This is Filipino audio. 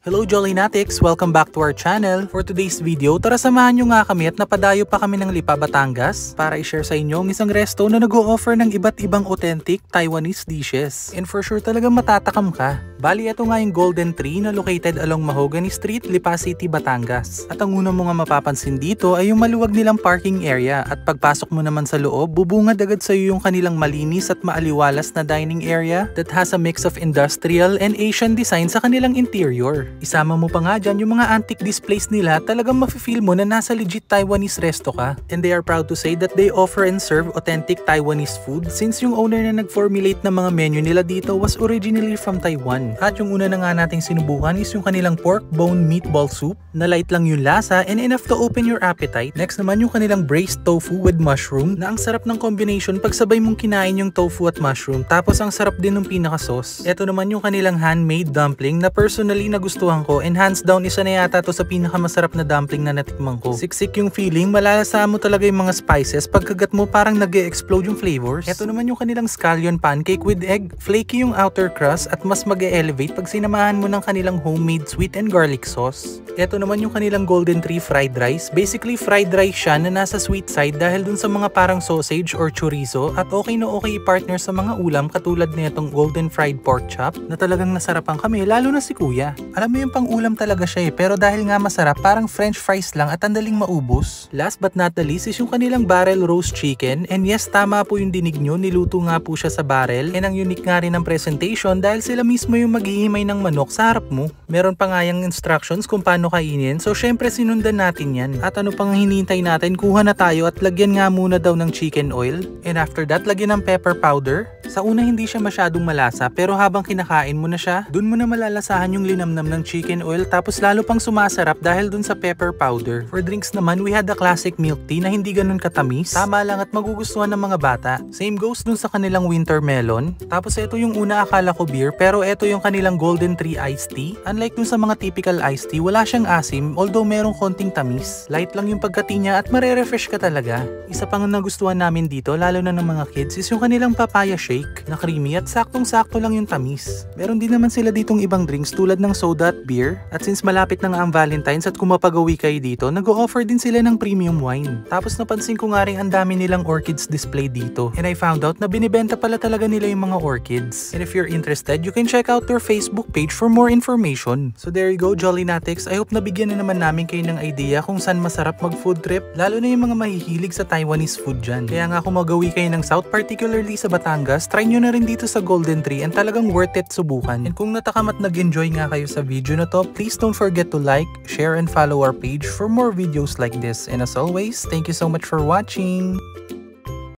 Hello Jollinatics! Welcome back to our channel. For today's video, tara samahan nyo nga kami at napadayo pa kami ng Lipa, Batangas para i-share sa inyo ang isang resto na nag-o-offer ng iba't ibang authentic Taiwanese dishes. And for sure talagang matatakam ka. Bali, ito nga yung Golden Tree na located along Mahogany Street, Lipa City, Batangas. At ang una mo nga mapapansin dito ay yung maluwag nilang parking area at pagpasok mo naman sa loob, bubungad agad sa iyo yung kanilang malinis at maaliwalas na dining area that has a mix of industrial and Asian design sa kanilang interior. Isama mo pa nga dyan yung mga antique displays nila, talagang mafe-feel mo na nasa legit Taiwanese resto ka. And they are proud to say that they offer and serve authentic Taiwanese food since yung owner na nag-formulate ng mga menu nila dito was originally from Taiwan. At yung una na nga nating sinubukan is yung kanilang pork bone meatball soup na light lang yung lasa and enough to open your appetite. Next naman yung kanilang braised tofu with mushroom na ang sarap ng combination pag sabay mong kinain yung tofu at mushroom, tapos ang sarap din ng pinaka-sauce. Ito naman yung kanilang handmade dumpling na personally nagustuhan ko and hands down isa na yata to sa pinakamasarap na dumpling na natikman ko. Siksik yung feeling, malalasahan mo talaga yung mga spices, pagkagat mo parang nag-e-explode yung flavors. Ito naman yung kanilang scallion pancake with egg, flaky yung outer crust at mas mag-e-elevate pag sinamahan mo ng kanilang homemade sweet and garlic sauce. Ito naman yung kanilang Golden Tree fried rice. Basically fried rice siya na nasa sweet side dahil dun sa mga parang sausage or chorizo at okay na okay i-partner sa mga ulam katulad nitong golden fried pork chop na talagang nasarapan kami, lalo na si kuya. Alam mo yung pang-ulam talaga siya pero dahil nga masarap, parang french fries lang at andaling maubos. Last but not the least is yung kanilang barrel roast chicken, and yes, tama po yung dinig nyo, niluto nga po siya sa barrel and ang unique nga rin ng presentation dahil sila mismo yung maghihimay ng manok sa harap mo. Meron pa nga yung instructions kung paano kainin, so syempre sinundan natin yan. At ano pang hinihintay natin, kuha na tayo at lagyan nga muna daw ng chicken oil, and after that lagyan ng pepper powder. Sa una hindi siya masyadong malasa pero habang kinakain mo na siya, dun mo na malalasahan yung linamnam ng chicken oil, tapos lalo pang sumasarap dahil dun sa pepper powder. For drinks naman, we had the classic milk tea na hindi ganun katamis, tama lang at magugustuhan ng mga bata. Same goes dun sa kanilang winter melon. Tapos ito yung una akala ko beer, pero ito yung kanilang Golden Tree iced tea. Unlike dun sa mga typical iced tea, wala siyang asim although merong konting tamis. Light lang yung pagkati niya at marerefresh ka talaga. Isa pang nagustuhan namin dito, lalo na ng mga kids, is yung kanilang papaya shake na creamy at saktong-sakto lang yung tamis. Meron din naman sila ditong ibang drinks tulad ng soda at beer. At since malapit na nga ang Valentine's at kung mapagawi kayo dito, nag-o-offer din sila ng premium wine. Tapos napansin ko nga rin ang dami nilang orchids display dito. And I found out na binibenta pala talaga nila yung mga orchids. And if you're interested, you can check out their Facebook page for more information. So there you go, Jollinatics. I hope nabigyan na naman namin kayo ng idea kung saan masarap mag-food trip, lalo na yung mga mahihilig sa Taiwanese food dyan. Kaya nga kung magawi kayo ng South, particularly sa Batangas, try nyo na rin dito sa Golden Tree and talagang worth it subukan. And kung natakam at nag-enjoy nga kayo sa video na to, please don't forget to like, share, and follow our page for more videos like this. And as always, thank you so much for watching!